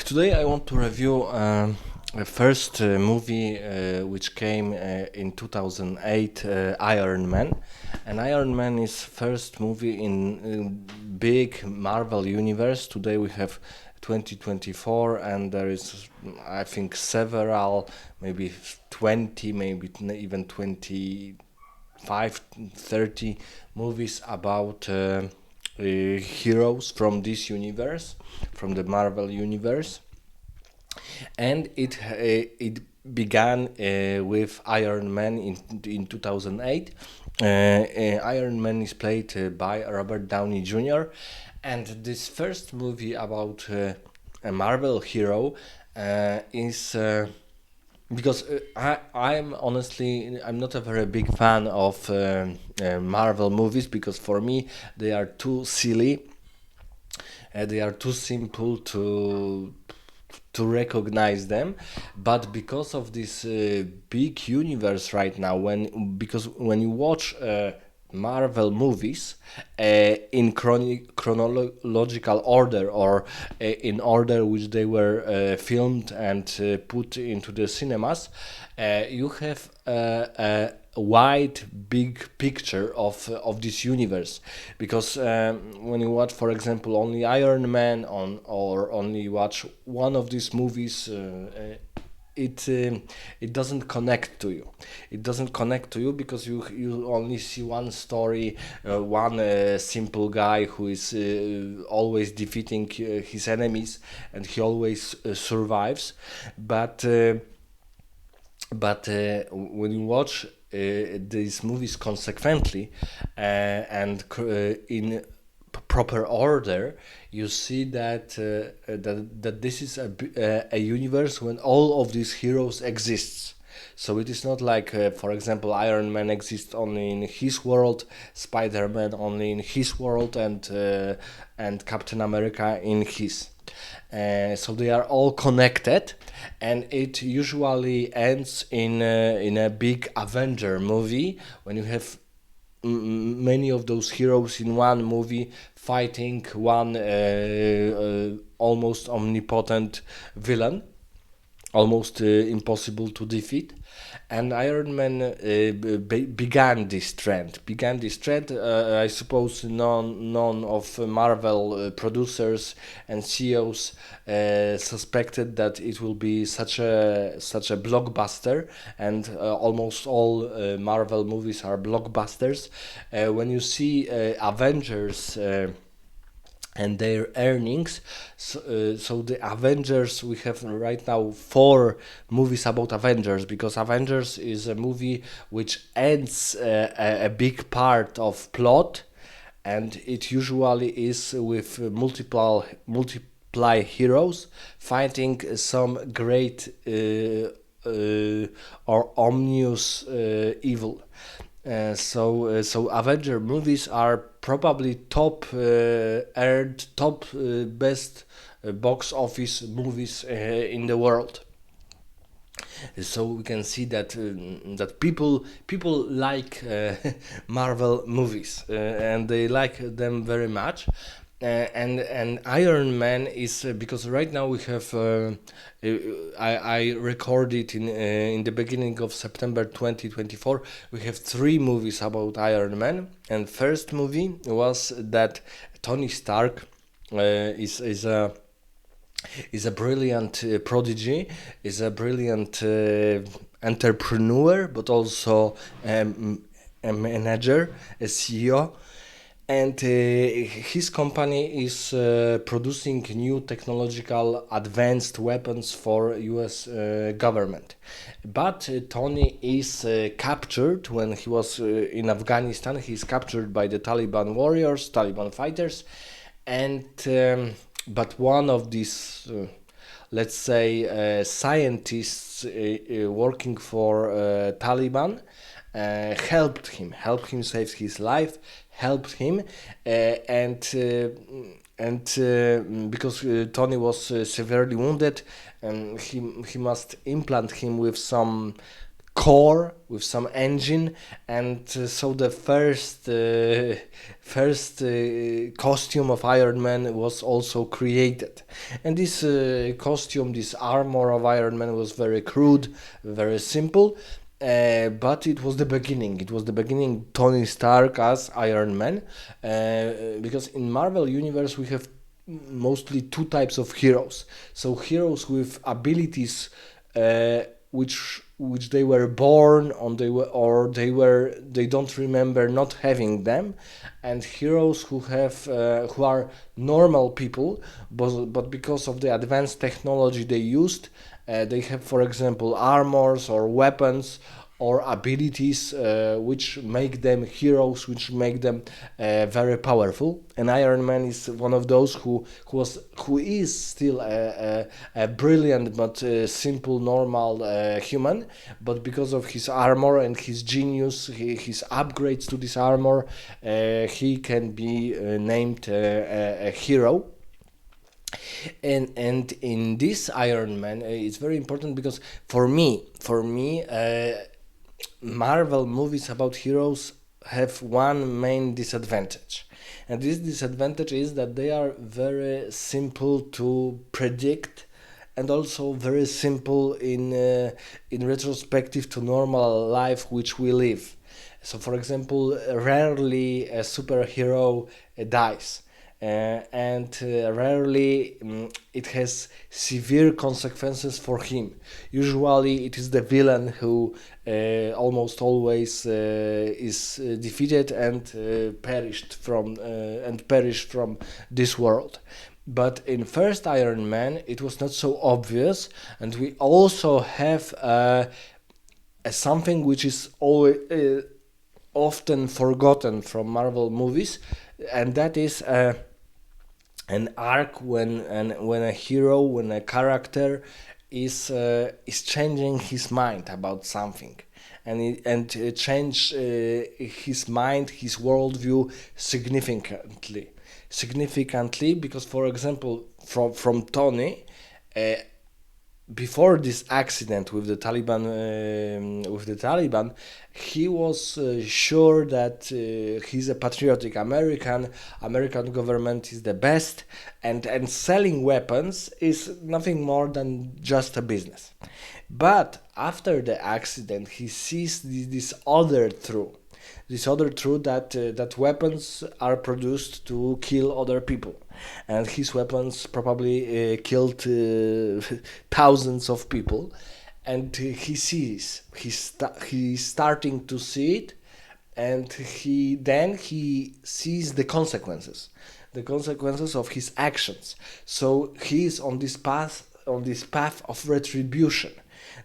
Today I want to review the first movie which came in 2008, Iron Man. And Iron Man is first movie in big Marvel universe. Today we have 2024 and there is I think several, maybe 20, maybe even 25, 30 movies about heroes from this universe, from the Marvel universe, and it began with Iron Man in 2008. Iron Man is played by Robert Downey Jr., and this first movie about a Marvel hero is. Because I'm honestly I'm not a very big fan of Marvel movies, because for me they are too silly, they are too simple to recognize them. But because of this big universe right now, because when you watch Marvel movies in chronological order, or in order which they were filmed and put into the cinemas, you have a wide big picture of this universe. Because when you watch, for example, only Iron Man or only watch one of these movies, it doesn't connect to you. It doesn't connect to you because you only see one story, one simple guy who is always defeating his enemies, and he always survives. But when you watch these movies consequently and in proper order, you see that this is a universe when all of these heroes exists. So it is not like, for example, Iron Man exists only in his world, Spider-Man only in his world, and Captain America in his. So they are all connected, and it usually ends in a big Avenger movie when you have many of those heroes in one movie fighting one almost omnipotent villain, almost impossible to defeat. And Iron Man began this trend. I suppose none of Marvel producers and CEOs suspected that it will be such a blockbuster, and almost all Marvel movies are blockbusters. When you see Avengers. And their earnings. So the Avengers, we have right now 4 movies about Avengers, because Avengers is a movie which ends a big part of plot, and it usually is with multiply heroes fighting some great or ominous evil. So Avenger movies are probably top earned, top best box office movies in the world. So we can see that people like Marvel movies, and they like them very much. And Iron Man is because right now we have I recorded in the beginning of September 2024. We have 3 movies about Iron Man, and first movie was that Tony Stark is a brilliant prodigy, is a brilliant entrepreneur, but also a manager, a CEO, and his company is producing new technological advanced weapons for US government. But Tony is captured when he was in Afghanistan. He is captured by the Taliban warriors, Taliban fighters, and but one of these let's say scientists working for Taliban helped him save his life, helped him, and because Tony was severely wounded, he must implant him with some core, with some engine, and so the first costume of Iron Man was also created. And this costume, this armor of Iron Man was very crude, very simple. But it was the beginning. It was the beginning. Tony Stark as Iron Man, because in Marvel universe we have mostly two types of heroes. So heroes with abilities, which they were born on, they don't remember not having them, and heroes who are normal people, but because of the advanced technology they used, they have, for example, armors or weapons or abilities, which make them heroes, which make them very powerful. And Iron Man is one of those who is still a brilliant but simple, normal human. But because of his armor and his genius, his upgrades to this armor, he can be named a hero. And in this Iron Man, it's very important because for me, Marvel movies about heroes have one main disadvantage, and this disadvantage is that they are very simple to predict, and also very simple in retrospective to normal life which we live. So, for example, rarely a superhero dies, and rarely it has severe consequences for him. Usually, it is the villain who almost always is defeated and perished from this world. But in first Iron Man, it was not so obvious, and we also have something which is always often forgotten from Marvel movies, and that is an arc when a hero, when a character is changing his mind about something, and change his mind, his worldview significantly, because, for example, from Tony, before this accident with the Taliban, he was sure that he's a patriotic American. American government is the best, and selling weapons is nothing more than just a business. But after the accident, he sees this other truth. This other truth that weapons are produced to kill other people, and his weapons probably killed thousands of people, and he's starting to see it, and he sees the consequences of his actions. So he is on this path of retribution,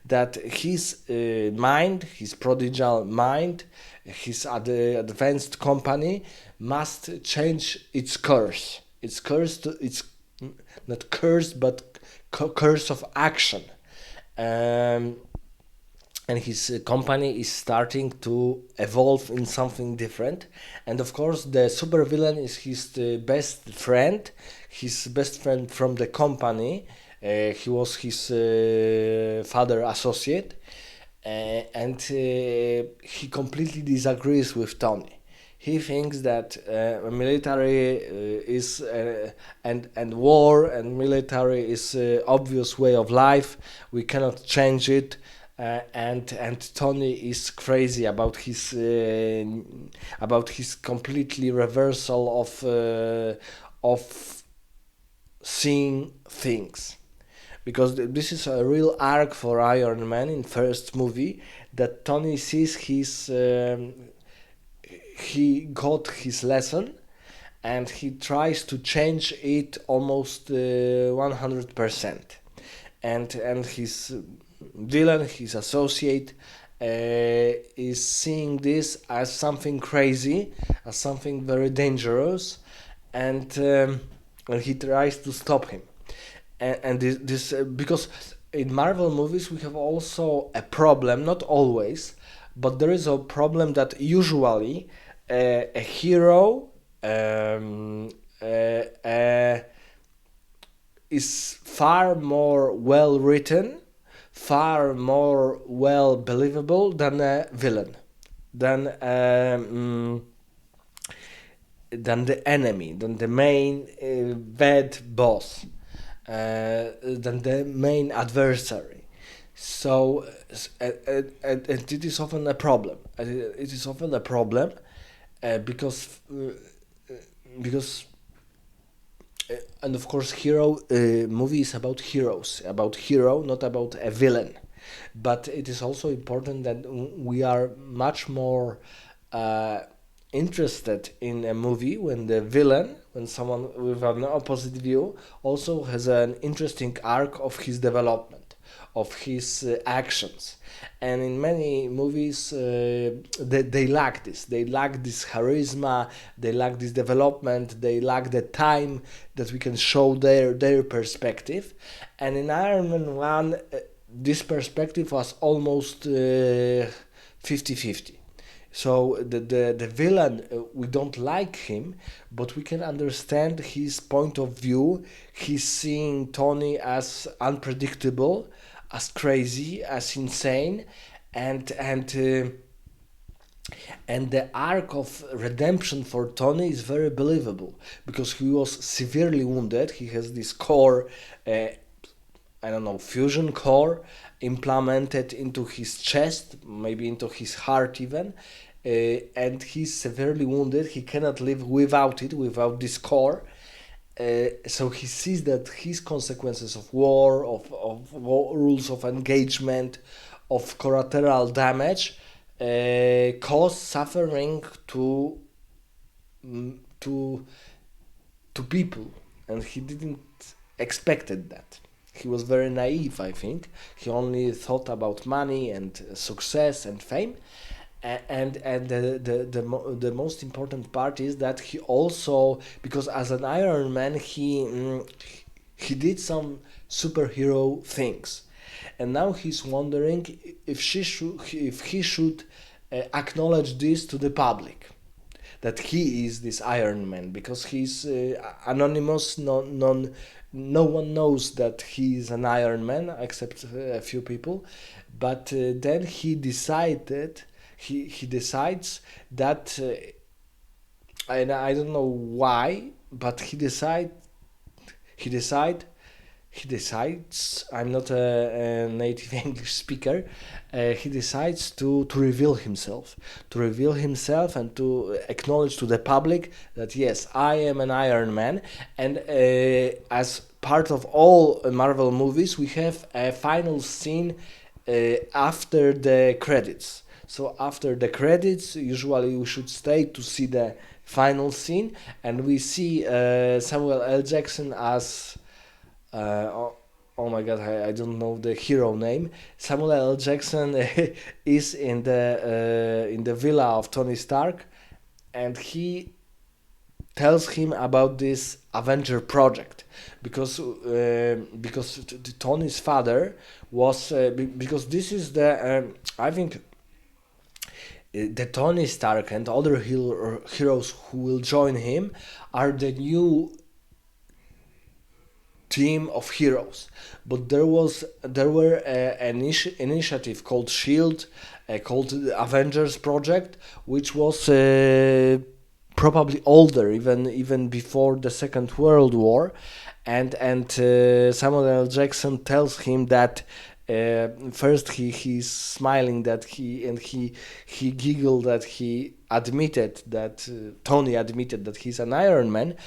that his mind, his prodigal mind, his advanced company must change its course. It's not curse, but course of action. Um, and his company is starting to evolve in something different. And of course, the supervillain is his best friend from the company. He was his father associate, and he completely disagrees with Tony. He thinks that military is and war and military is obvious way of life. We cannot change it. And Tony is crazy about his completely reversal of seeing things, because this is a real arc for Iron Man in first movie, that Tony sees he got his lesson, and he tries to change it almost 100%, and his villain, his associate, is seeing this as something crazy, as something very dangerous, and he tries to stop him. And this because in Marvel movies we have also a problem, not always, but there is a problem that usually a hero is far more well written, far more well believable than a villain, than than the enemy, than the main bad boss, than the main adversary. So, and it is often a problem. It is often a problem because and of course hero movie is about heroes, about hero, not about a villain. But it is also important that we are much more uh, interested in a movie when the villain, when someone with an opposite view, also has an interesting arc of his development, of his actions. And in many movies, they lack this. They lack this charisma. They lack this development. They lack the time that we can show their perspective. And in Iron Man 1, this perspective was almost 50-50. So the villain, we don't like him, but we can understand his point of view. He's seeing Tony as unpredictable, as crazy, as insane, and and uh, and the arc of redemption for Tony is very believable because he was severely wounded. He has this core, I don't know, fusion core implemented into his chest, maybe into his heart even, and he's severely wounded. He cannot live without it, without this core. So he sees that his consequences of war, of rules of engagement, of collateral damage, cause suffering to to people, and he didn't expected that. He was very naive, I think. He only thought about money and success and fame. And the most important part is that he also, because as an Iron Man, he did some superhero things, and now he's wondering if he should acknowledge this to the public, that he is this Iron Man, because he's anonymous. No one knows that he is an Iron Man except a few people. But then he decides that, and I don't know why, but he decide he decides, I'm not a native English speaker, he decides to reveal himself, and to acknowledge to the public that yes, I am an Iron Man. And as part of all Marvel movies, we have a final scene after the credits. So after the credits, usually we should stay to see the final scene, and we see Samuel L. Jackson as oh, oh my god, I don't know the hero name. Samuel L. Jackson is in the villa of Tony Stark, and he tells him about this Avenger project, because Tony's father was because this is the I think the Tony Stark and other heroes who will join him are the new team of heroes. But there were an initiative called Shield, called the Avengers Project, which was probably older, even before the Second World War. And Samuel L. Jackson tells him that. First, he's smiling that he giggled that he admitted that Tony admitted that he's an Iron Man,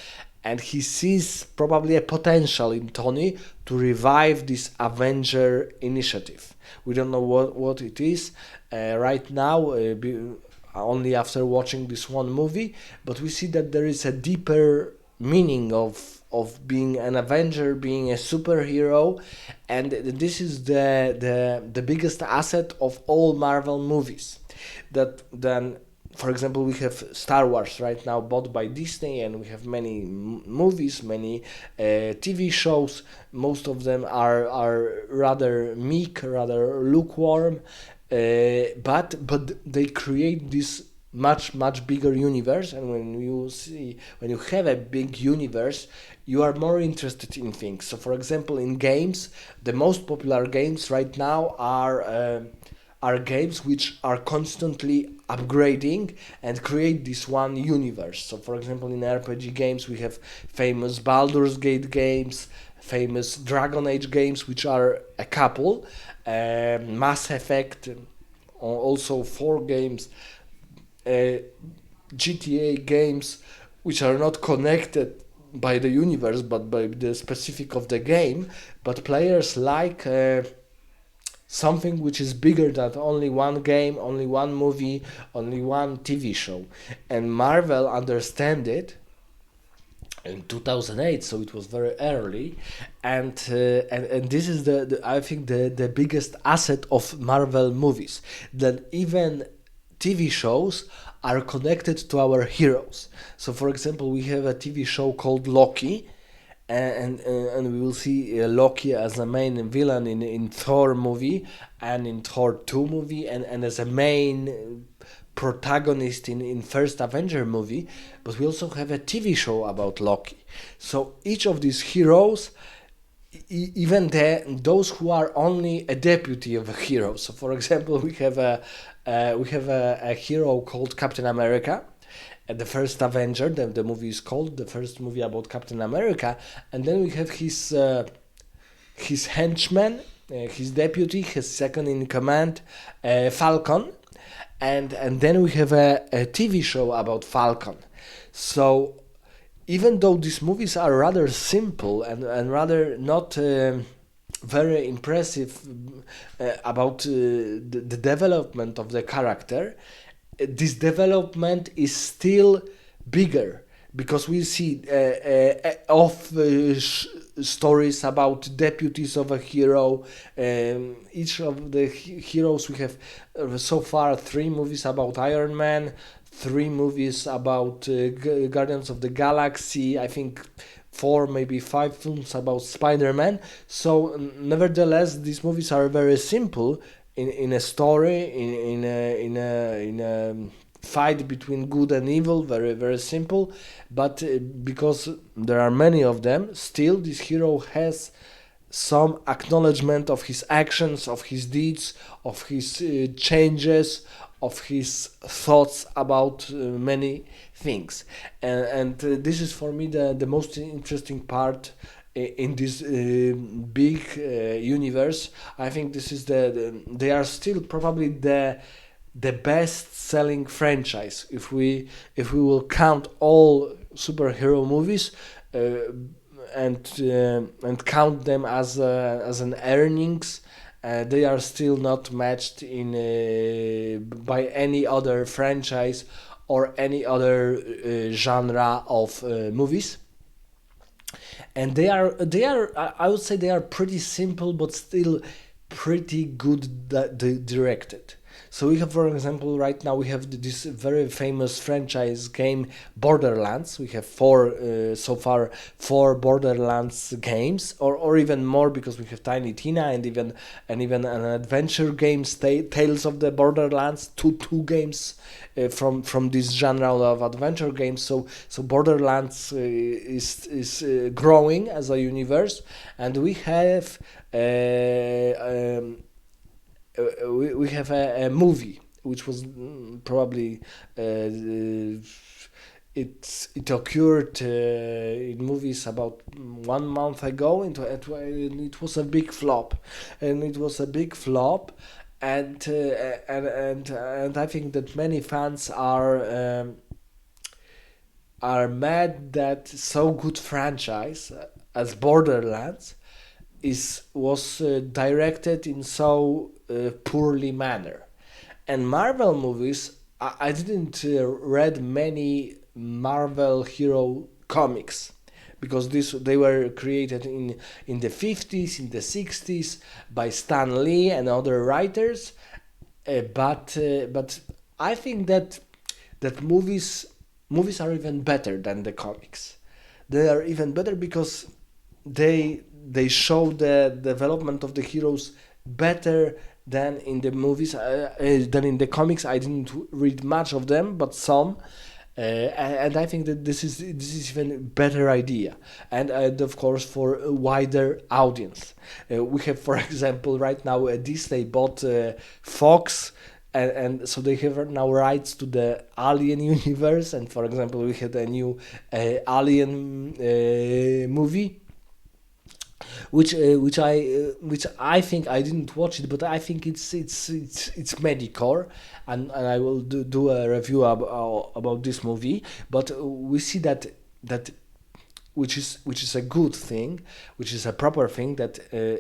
and he sees probably a potential in Tony to revive this Avenger initiative. We don't know what it is right now, only after watching this one movie, but we see that there is a deeper meaning of being an Avenger, being a superhero, and this is the biggest asset of all Marvel movies. That then, for example, we have Star Wars right now bought by Disney, and we have many movies, many TV shows. Most of them are rather meek, rather lukewarm, but they create this much bigger universe, and when you have a big universe, you are more interested in things. So for example, in games, the most popular games right now are games which are constantly upgrading and create this one universe. So for example, in RPG games we have famous Baldur's Gate games, famous Dragon Age games, which are a couple, Mass Effect, also four games, uh, GTA games, which are not connected by the universe but by the specific of the game, but players like something which is bigger than only one game, only one movie, only one TV show. And Marvel understand it in 2008, so it was very early, and this is the I think the biggest asset of Marvel movies, that even TV shows are connected to our heroes. So for example, we have a TV show called Loki, and we will see Loki as a main villain in Thor movie and in Thor 2 movie, and as a main protagonist in first Avenger movie, but we also have a TV show about Loki. So each of these heroes, even those who are only a deputy of a hero. So for example, we have a hero called Captain America, the first Avenger. The movie is called the first movie about Captain America, and then we have his henchman, his deputy, his second in command, Falcon, and then we have a TV show about Falcon. So even though these movies are rather simple and rather not very impressive about the development of the character, this development is still bigger, because we see stories about deputies of a hero. Each of the heroes, we have so far three movies about Iron Man, three movies about Guardians of the Galaxy, I think four, maybe five films about Spider-Man. So nevertheless, these movies are very simple in a story, in a fight between good and evil, very very simple. But because there are many of them, still this hero has some acknowledgement of his actions, of his deeds, of his changes, of his thoughts about many things. And this is for me the most interesting part in this big universe. I think this is they are still probably the best selling franchise, if we will count all superhero movies, and count them as an earnings. They are still not matched in by any other franchise or any other genre of movies. And they are I would say they are pretty simple, but still pretty good directed. So we have, for example, right now we have this very famous franchise game Borderlands. We have so far four Borderlands games, or even more, because we have Tiny Tina, and even an adventure game, Tales of the Borderlands, two games from this genre of adventure games. So Borderlands is growing as a universe, and we have we have a movie which was probably it occurred in movies about 1 month ago. It was a big flop, and it was a big flop, and I think that many fans are mad that so good franchise as Borderlands was directed in so poorly manner. And Marvel movies, I didn't read many Marvel hero comics, because they were created in the 50s, in the 60s by Stan Lee and other writers. But I think that movies are even better than the comics. They are even better because they show the development of the heroes better than in the movies, than in the comics. I didn't read much of them, but some. And I think that this is even a better idea, and of course for a wider audience. We have, for example, right now Disney bought Fox, and so they have now rights to the Alien universe. And for example, we had a new Alien movie, which I think I didn't watch it, but I think it's Medicore, and I will do a review about this movie. But we see that which is a good thing, which is a proper thing, that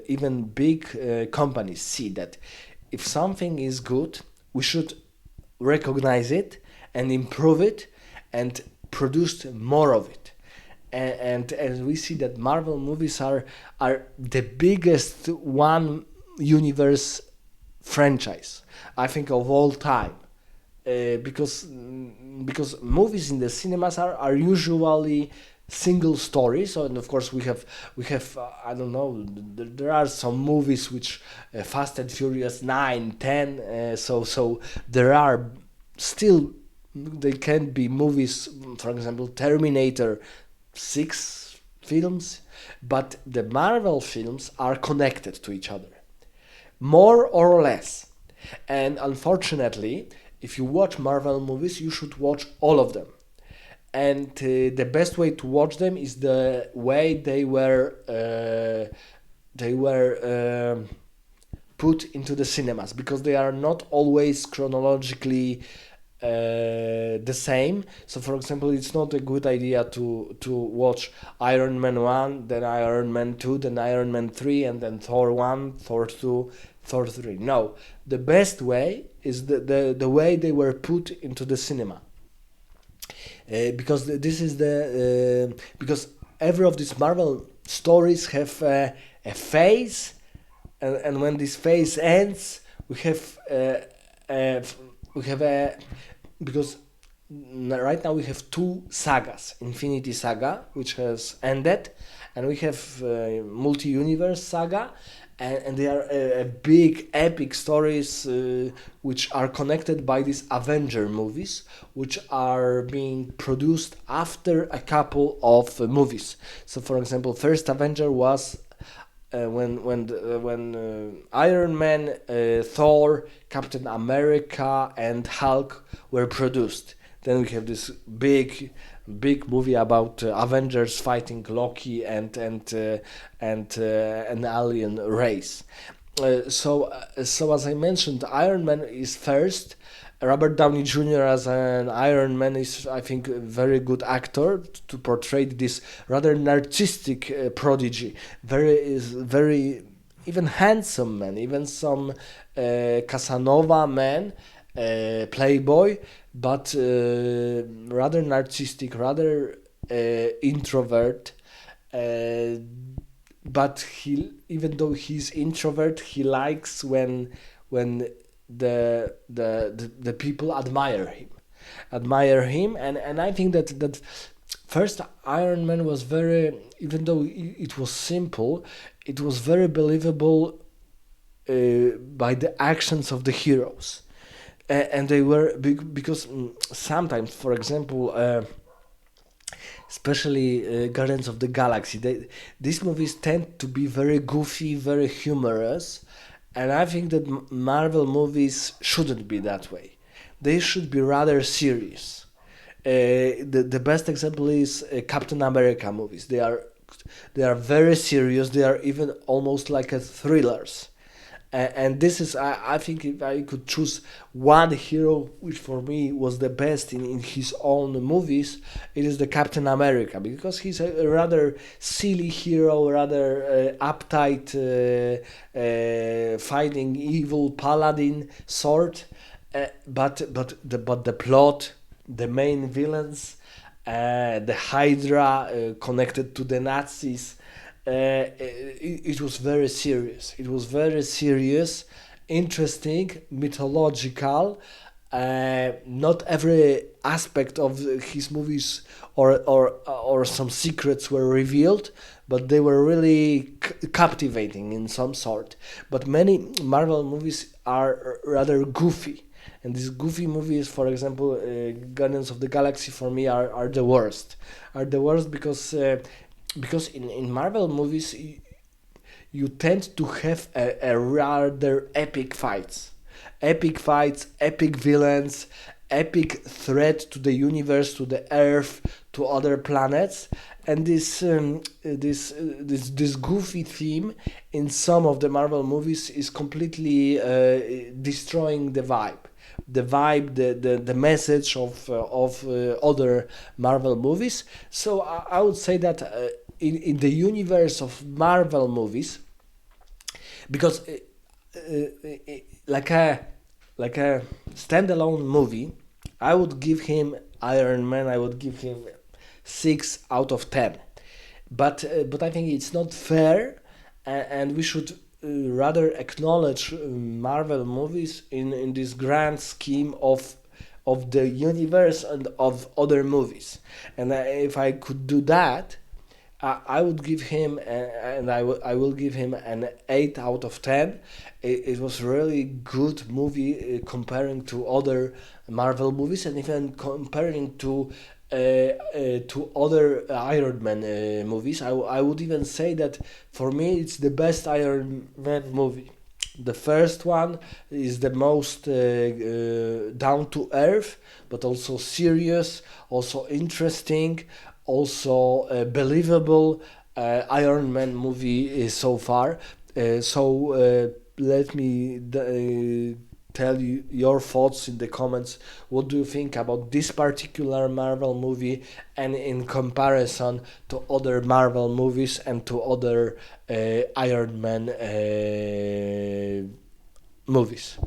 even big companies see that if something is good, we should recognize it and improve it and produce more of it. And we see that Marvel movies are the biggest one universe franchise, I think, of all time. Because movies in the cinemas are usually single stories. So, and of course we have I don't know, there are some movies which Fast and Furious 9, 10, so there are still, they can be movies, for example Terminator, 6 films, but the Marvel films are connected to each other, more or less. And unfortunately, if you watch Marvel movies, you should watch all of them. And the best way to watch them is the way they were put into the cinemas, because they are not always chronologically the same. So, for example, it's not a good idea to watch Iron Man 1, then Iron Man 2, then Iron Man 3, and then Thor 1, Thor 2, Thor 3. No, the best way is the way they were put into the cinema. Because this is the because every of these Marvel stories have a phase, and when this phase ends, we have uh, we have a because right now we have two sagas: Infinity Saga, which has ended, and we have Multi-Universe Saga, and they are big epic stories which are connected by these Avenger movies, which are being produced after a couple of movies. So, for example, first Avenger was when Iron Man, Thor, Captain America, and Hulk were produced. Then we have this big movie about Avengers fighting Loki and an alien race. So as I mentioned, Iron Man is first. Robert Downey Jr. as an Iron Man is, I think, a very good actor to portray this rather narcissistic prodigy. Very even handsome man, even some Casanova man, playboy, but rather narcissistic, rather introvert. Uh, but even though he's introvert, he likes when the people admire him, and I think that first Iron Man was very, even though it was simple, it was very believable by the actions of the heroes. And they were big because sometimes, for example, especially Guardians of the Galaxy, these movies tend to be very goofy, very humorous, and I think that Marvel movies shouldn't be that way. They should be rather serious. The best example is Captain America movies. They are very serious. They are even almost like a thrillers. And this is, I think, if I could choose one hero which for me was the best in his own movies, it is the Captain America, because he's a rather silly hero, rather uptight, fighting evil paladin sort, but the plot, the main villains, the Hydra connected to the Nazis, it was very serious. It was very serious, interesting, mythological, Not every aspect of his movies or some secrets were revealed, but they were really captivating in some sort. But many Marvel movies are rather goofy, and these goofy movies, for example, Guardians of the Galaxy, for me are the worst. Are the worst because in Marvel movies you tend to have a rather epic fights, epic villains, epic threat to the universe, to the Earth, to other planets, and this goofy theme in some of the Marvel movies is completely destroying the message of other Marvel movies. So I would say that in the universe of Marvel movies, because like a standalone movie, I would give him Iron Man. I would give him 6 out of 10. But I think it's not fair, and we should rather acknowledge Marvel movies in this grand scheme of the universe and of other movies. And if I could do that, I would give him, and I will give him an 8 out of 10. It was really good movie comparing to other Marvel movies, and even comparing to other Iron Man movies. I would even say that for me it's the best Iron Man movie. The first one is the most down to earth, but also serious, also interesting, also believable Iron Man movie so far. Let me tell you your thoughts in the comments. What do you think about this particular Marvel movie, and in comparison to other Marvel movies and to other Iron Man movies?